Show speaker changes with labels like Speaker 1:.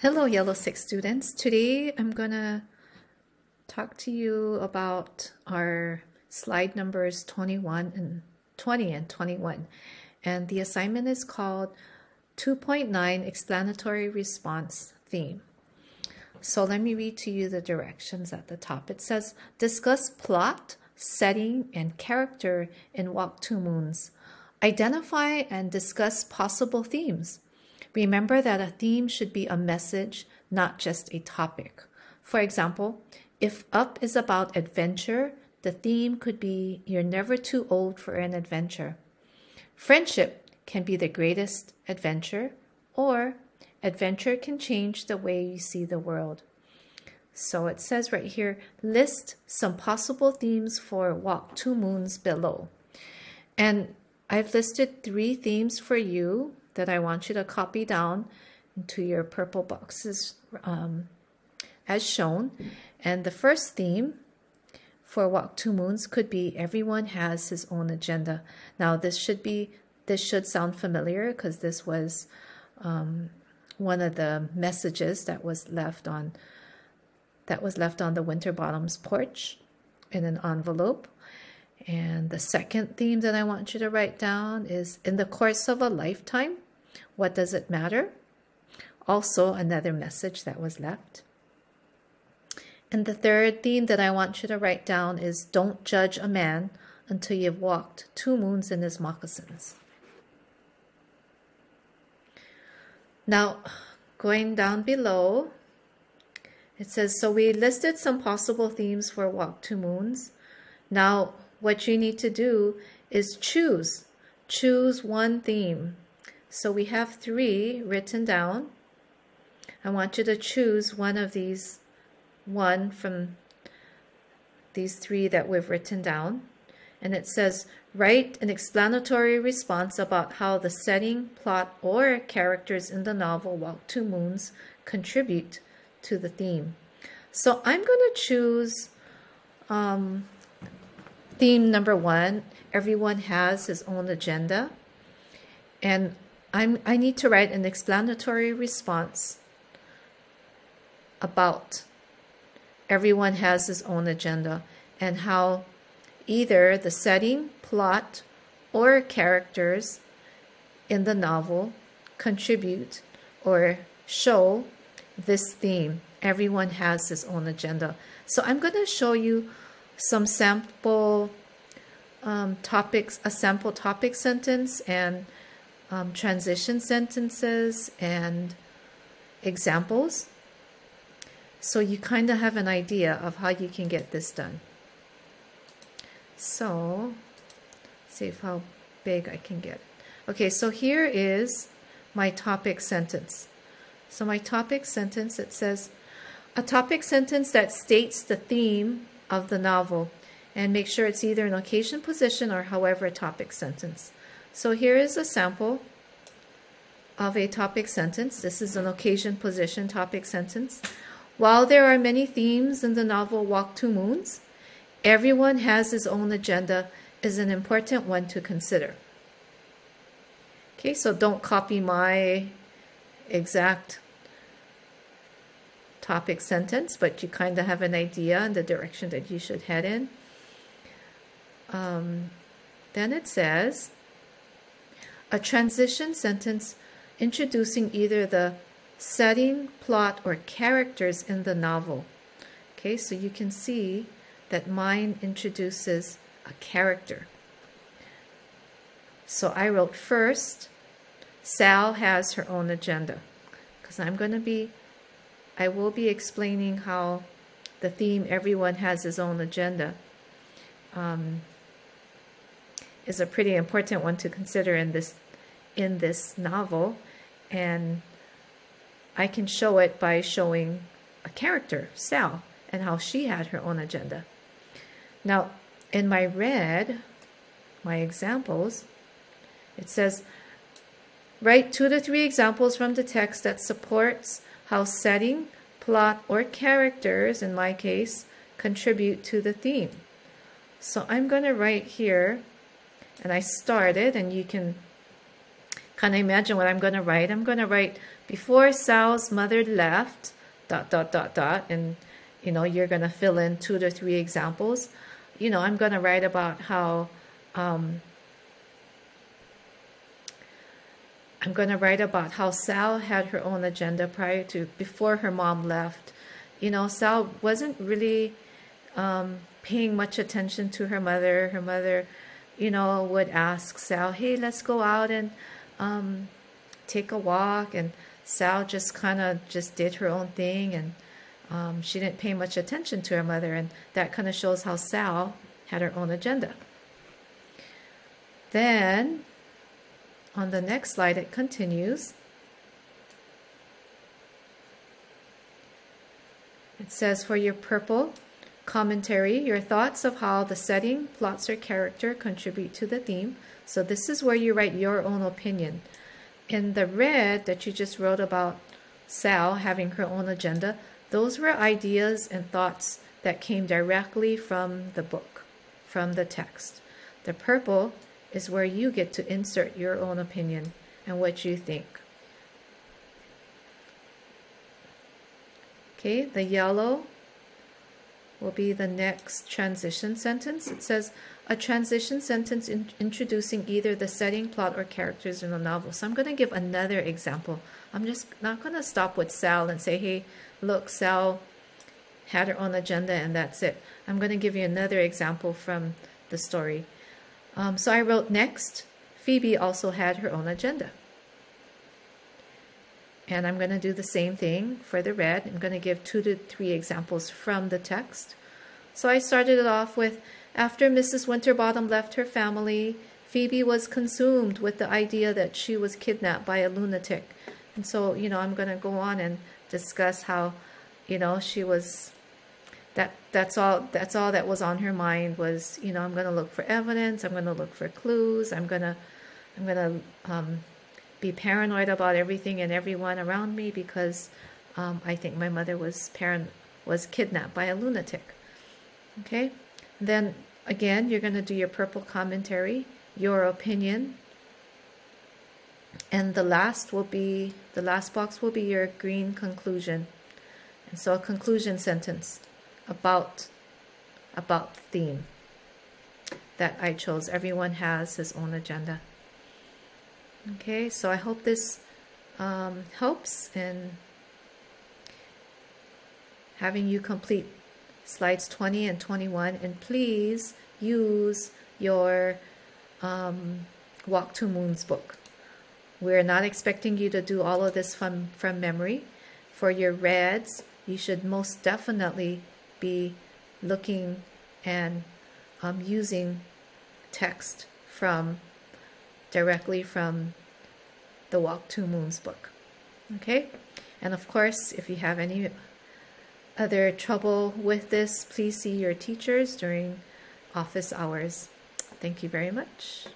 Speaker 1: Hello, Yellow 6 students. Today I'm going to talk to you about our slide numbers 21 and 20 and 21. And the assignment is called 2.9 Explanatory Response Theme. So let me read to you the directions at the top. It says, discuss plot, setting, and character in Walk Two Moons. Identify and discuss possible themes. Remember that a theme should be a message, not just a topic. For example, if Up is about adventure, the theme could be you're never too old for an adventure. Friendship can be the greatest adventure, or adventure can change the way you see the world. So it says right here, list some possible themes for Walk Two Moons below. And I've listed 3 themes for you that I want you to copy down into your purple boxes as shown. And the first theme for Walk Two Moons could be everyone has his own agenda. Now this should sound familiar because this was one of the messages that was left on the Winterbottom's porch in an envelope. And the second theme that I want you to write down is in the course of a lifetime, what does it matter? Also another message that was left. And the third theme that I want you to write down is don't judge a man until you've walked 2 moons in his moccasins. Now, going down below, it says, so we listed some possible themes for Walk Two Moons. Now, what you need to do is choose one theme. So we have 3 written down. I want you to choose one from these 3 that we've written down. And it says, write an explanatory response about how the setting, plot, or characters in the novel Walk Two Moons contribute to the theme. So I'm going to choose theme number 1, everyone has his own agenda. And I need to write an explanatory response about everyone has his own agenda and how either the setting, plot, or characters in the novel contribute or show this theme. Everyone has his own agenda. So I'm going to show you some sample topics, a sample topic sentence and transition sentences and examples. So you kind of have an idea of how you can get this done. So let's see how big I can get it. Okay, so here is my topic sentence. So my topic sentence, it says, a topic sentence that states the theme of the novel, and make sure it's either an occasion, position, or however a topic sentence. So here is a sample of a topic sentence. This is an occasion, position, topic sentence. While there are many themes in the novel Walk Two Moons, everyone has his own agenda is an important one to consider. Okay, so don't copy my exact topic sentence, but you kind of have an idea in the direction that you should head in. Then it says, a transition sentence introducing either the setting, plot, or characters in the novel. Okay, so you can see that mine introduces a character. So I wrote first, Sal has her own agenda, because I will be explaining how the theme everyone has his own agenda is a pretty important one to consider in this novel, and I can show it by showing a character, Sal, and how she had her own agenda. Now, in my red, my examples, it says, write 2 to 3 examples from the text that supports how setting, plot, or characters, in my case, contribute to the theme. So I'm going to write here, and I started, and you can kind of imagine what I'm going to write. I'm going to write before Sal's mother left, ... And, you're going to fill in 2 to 3 examples. I'm going to write about how, Sal had her own agenda before her mom left. Sal wasn't really paying much attention to her mother. Her mother, would ask Sal, hey, let's go out and take a walk. And Sal just just did her own thing, and she didn't pay much attention to her mother. And that kind of shows how Sal had her own agenda. Then, on the next slide, it continues. It says, for your purple commentary, your thoughts of how the setting, plots, or character contribute to the theme. So this is where you write your own opinion. In the red that you just wrote about Sal having her own agenda, those were ideas and thoughts that came directly from the book, from the text. The purple is where you get to insert your own opinion and what you think. Okay, the yellow will be the next transition sentence. It says, a transition sentence introducing either the setting, plot, or characters in the novel. So I'm going to give another example. I'm just not going to stop with Sal and say, hey, look, Sal had her own agenda and that's it. I'm going to give you another example from the story. So I wrote, next, Phoebe also had her own agenda. And I'm going to do the same thing for the red. I'm going to give 2 to 3 examples from the text. So I started it off with, after Mrs. Winterbottom left her family, Phoebe was consumed with the idea that she was kidnapped by a lunatic. And so, I'm going to go on and discuss how, she was, that's all that was on her mind was, I'm going to look for evidence. I'm going to look for clues. I'm going to be paranoid about everything and everyone around me because I think my mother was kidnapped by a lunatic. Okay, then again, you're going to do your purple commentary, your opinion, and the last box will be your green conclusion. And so a conclusion sentence about the theme that I chose. Everyone has his own agenda. Okay, so I hope this helps in having you complete slides 20 and 21, and please use your Walk to Moons book. We're not expecting you to do all of this from memory. For your reds, you should most definitely be looking and using text directly from the Walk to Moons book. Okay, and of course, if you have any other trouble with this, please see your teachers during office hours. Thank you very much.